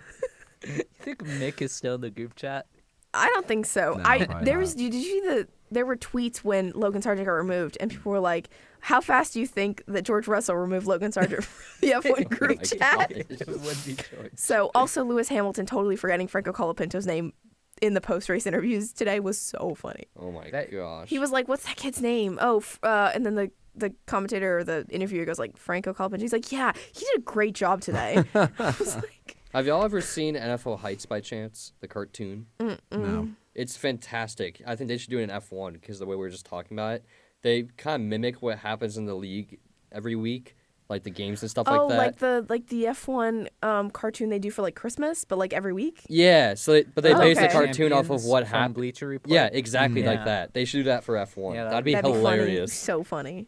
You think Mick is still in the group chat? I don't think so. No, probably There not. was. Did you see there were tweets when Logan Sargent got removed, and people were like, "How fast do you think that George Russell removed Logan Sargent from the F1 group chat?" It would be George. So also Lewis Hamilton totally forgetting Franco Colapinto's name in the post-race interviews today was so funny. Oh my That- gosh. He was like, "What's that kid's name?" Oh, and then the commentator or the interviewer goes like, "Franco Colapinto." He's like, "Yeah, he did a great job today." I was like, Have y'all ever seen NFL Heights by chance? The cartoon? No. It's fantastic. I think they should do it in F1 because the way we were just talking about it, they kind of mimic what happens in the league every week, like the games and stuff like that. like the F1 cartoon they do for like Christmas, but like every week. Yeah, so they Oh, base the okay. cartoon off of what From happened. Bleacher Report. Yeah, exactly Yeah. like that. They should do that for F1. Yeah, that'd be That'd hilarious. Be funny. So funny.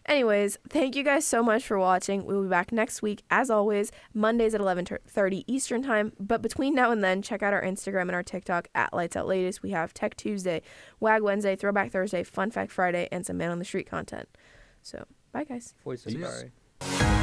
Anyways, thank you guys so much for watching. We'll be back next week, as always, Mondays at 11:30 Eastern Time. But between now and then, check out our Instagram and our TikTok at Lights Out Latest. We have Tech Tuesday, Wag Wednesday, Throwback Thursday, Fun Fact Friday, and some Man on the Street content. So, bye, guys. Voice is Peace. sorry.